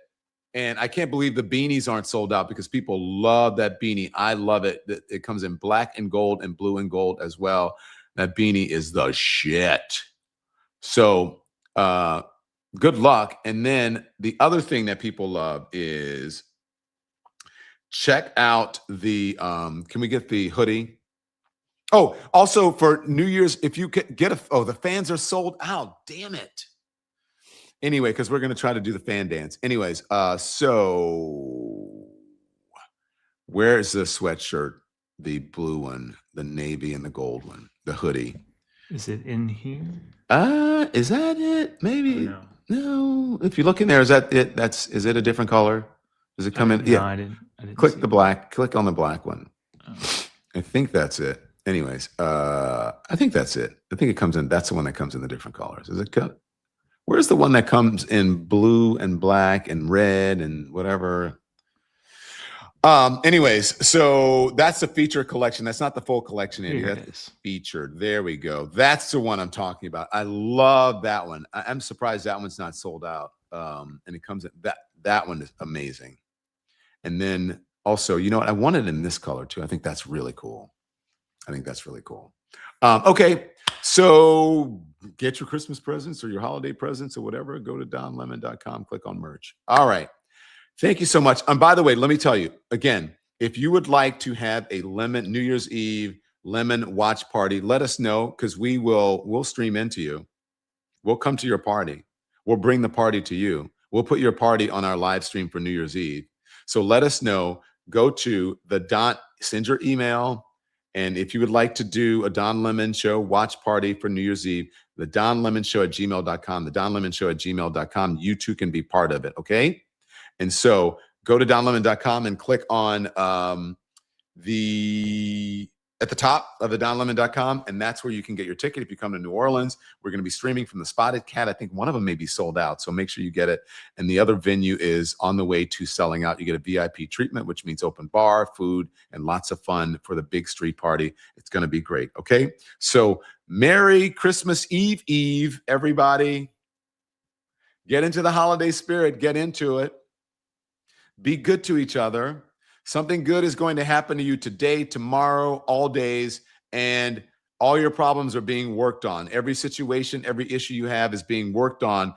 And I can't believe the beanies aren't sold out because people love that beanie. I love it. It comes in black and gold and blue and gold as well. That beanie is the shit. So, good luck. And then the other thing that people love is check out the, can we get the hoodie? Oh, also for New Year's, if you get the fans are sold out. Damn it. Anyway, because we're going to try to do the fan dance. Anyways, so where's the sweatshirt? The blue one, the navy and the gold one, the hoodie. Is it in here? Is that it? Maybe. Oh, no. If you look in there, is that it? Is it a different color? Does it come in? No, Yeah. I didn't Click the black. Click on the black one. Oh. I think that's it. Anyways, I think that's it. I think it comes in. That's the one that comes in the different colors. Is it cut? Where's the one that comes in blue and black and red and whatever? Anyways, so that's the feature collection. That's not the full collection. Here it That's is. featured. There we go. That's the one I'm talking about. I love that one. I'm surprised that one's not sold out. And it comes in that one is amazing. And then Also, you know what? I want it in this color too. I think that's really cool. Okay, so get your Christmas presents or your holiday presents or whatever. Go to donlemon.com, click on merch. All right. Thank you so much. And by the way, let me tell you again, if you would like to have a Lemon New Year's Eve Lemon watch party, let us know, because we'll stream into you. We'll come to your party. We'll bring the party to you. We'll put your party on our live stream for New Year's Eve. So let us know. Go to send your email. And if you would like to do a Don Lemon Show watch party for New Year's Eve, the donlemonshow@gmail.com, the donlemonshow@gmail.com, you too can be part of it, okay? And so go to donlemon.com and click on at the top of the donlemon.com, and that's where you can get your ticket. If you come to New Orleans, we're going to be streaming from the Spotted Cat. I think one of them may be sold out, so make sure you get it. And the other venue is on the way to selling out. You get a VIP treatment, which means open bar, food, and lots of fun for the big street party. It's going to be great, okay? So Merry Christmas Eve, everybody. Get into the holiday spirit. Get into it. Be good to each other. Something good is going to happen to you today, tomorrow, all days, and all your problems are being worked on. Every situation, every issue you have is being worked on.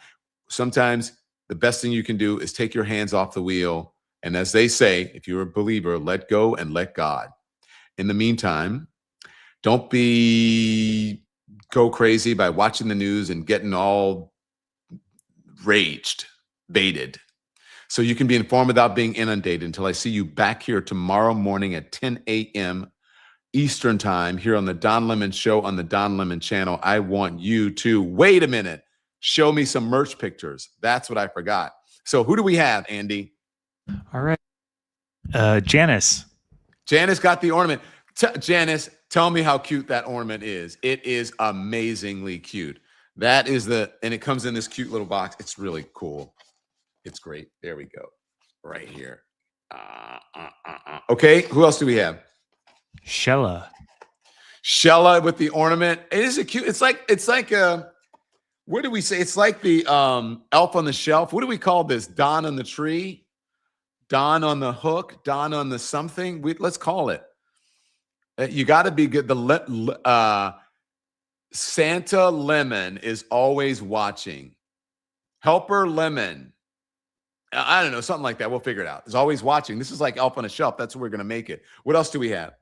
Sometimes the best thing you can do is take your hands off the wheel. And as they say, if you're a believer, let go and let God. In the meantime, don't go crazy by watching the news and getting all baited. So you can be informed without being inundated until I see you back here tomorrow morning at 10 a.m. Eastern time here on the Don Lemon Show on the Don Lemon channel. I want you to, wait a minute, show me some merch pictures. That's what I forgot. So who do we have, Andy? All right. Janice. Janice got the ornament. Janice, tell me how cute that ornament is. It is amazingly cute. That is and it comes in this cute little box. It's really cool. It's great. There we go. Right here. Okay. Who else do we have? Shella with the ornament. It is a cute. It's like what do we say? It's like the elf on the shelf. What do we call this? Don on the tree, Don on the hook, Don on the something. Let's call it. You got to be good. Santa Lemon is always watching. Helper Lemon. I don't know, something like that. We'll figure it out. It's always watching. This is like Elf on a Shelf. That's what we're going to make it. What else do we have?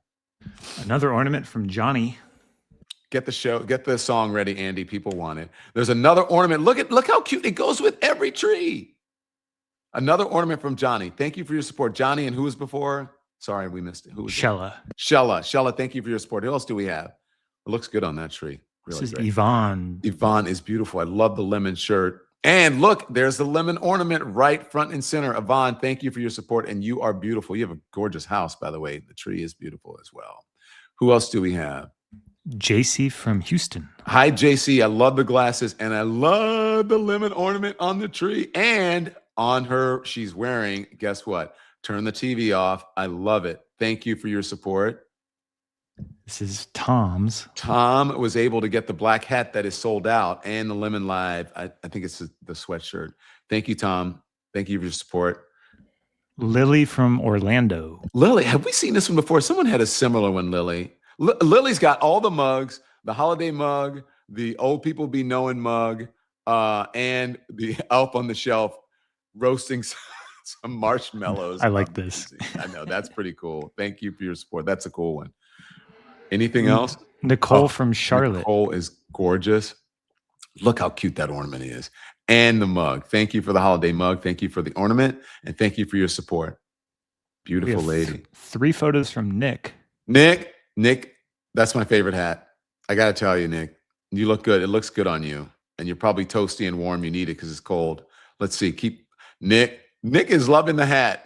Another ornament from Johnny. Get the song ready, Andy. People want it. There's another ornament. Look how cute. It goes with every tree. Another ornament from Johnny. Thank you for your support. Johnny, and who was before? Sorry, we missed it. Who was Shella. Shella, thank you for your support. Who else do we have? It looks good on that tree. Really this is great. Yvonne. Yvonne is beautiful. I love the lemon shirt. And look, there's the lemon ornament right front and center. Yvonne, thank you for your support. And you are beautiful. You have a gorgeous house, by the way. The tree is beautiful as well. Who else do we have? JC from Houston. Hi, JC. I love the glasses and I love the lemon ornament on the tree. And on her, she's wearing, guess what? Turn the TV off. I love it. Thank you for your support. This is Tom's. Tom was able to get the black hat that is sold out and the lemon live. I think it's the sweatshirt. Thank you, Tom. Thank you for your support. Lily from Orlando. Lily, have we seen this one before? Someone had a similar one, Lily. Lily's got all the mugs, the holiday mug, the old people be knowing mug, and the elf on the shelf roasting some marshmallows. I like this. I know, that's pretty cool. Thank you for your support. That's a cool one. Anything else? Nicole from Charlotte. Nicole is gorgeous. Look how cute that ornament is. And the mug. Thank you for the holiday mug. Thank you for the ornament. And thank you for your support. Beautiful lady. 3 photos from Nick. Nick, that's my favorite hat. I got to tell you, Nick, you look good. It looks good on you. And you're probably toasty and warm. You need it because it's cold. Let's see. Nick is loving the hat.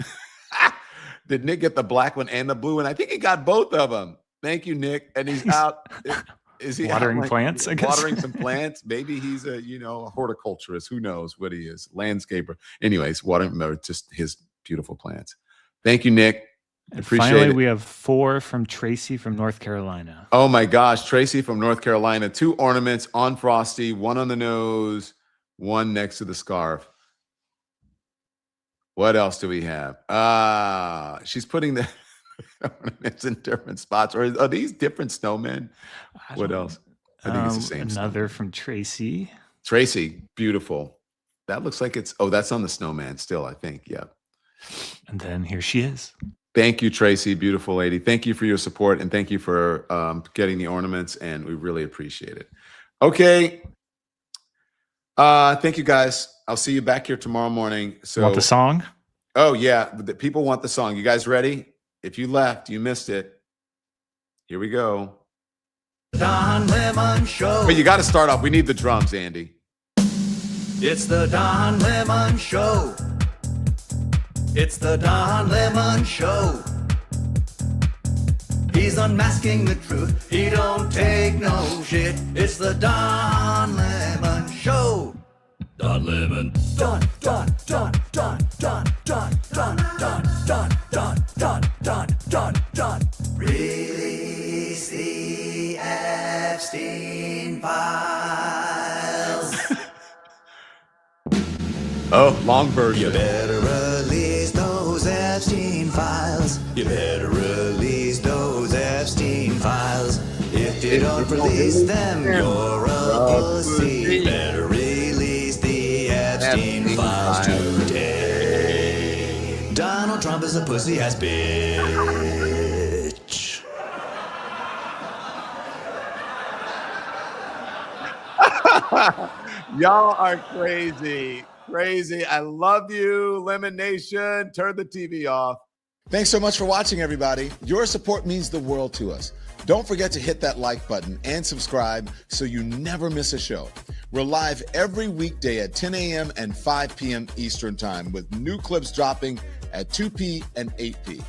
Did Nick get the black one and the blue one? I think he got both of them. Thank you, Nick. And he's out. Is he watering plants? I guess watering some plants. Maybe he's a horticulturist. Who knows what he is? Landscaper. Anyways, watering just his beautiful plants. Thank you, Nick. Appreciate finally, it. We have 4 from Tracy from North Carolina. Oh my gosh, Tracy from North Carolina. 2 ornaments on Frosty, one on the nose, one next to the scarf. What else do we have? She's putting the ornaments in different spots. Or are these different snowmen? What else? I think it's the same. Another from Tracy. Tracy, beautiful. That looks like that's on the snowman still, I think. Yeah. And then here she is. Thank you, Tracy, beautiful lady. Thank you for your support, and thank you for getting the ornaments, and we really appreciate it. Okay. Thank you, guys. I'll see you back here tomorrow morning. So, Want the song? Oh, yeah. The people want the song. You guys ready? If you left, you missed it. Here we go. Don Lemon Show. But you got to start off. We need the drums, Andy. It's the Don Lemon Show. It's the Don Lemon Show. He's unmasking the truth. He don't take no shit. It's the Don Lemon Show. Don Lemon. Don, Don, Don, Don, Don, Don, Don, Don, Don, Don, Don, Don, Don, Don. Release the Epstein files. Oh, long version. You better release those Epstein files. You better release those Epstein files. If you don't release them, you're a pussy. Better release the Epstein files today. Donald Trump is a pussy-ass bitch. Y'all are crazy. Crazy. I love you, Lemon Nation. Turn the TV off. Thanks so much for watching, everybody. Your support means the world to us. Don't forget to hit that like button and subscribe so you never miss a show. We're live every weekday at 10 a.m. and 5 p.m. Eastern Time with new clips dropping at 2 p. and 8 p.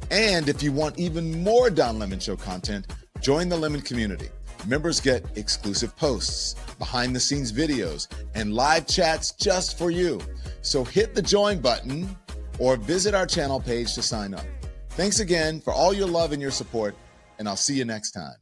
And if you want even more Don Lemon Show content, join the Lemon community. Members get exclusive posts, behind-the-scenes videos, and live chats just for you. So hit the join button or visit our channel page to sign up. Thanks again for all your love and your support, and I'll see you next time.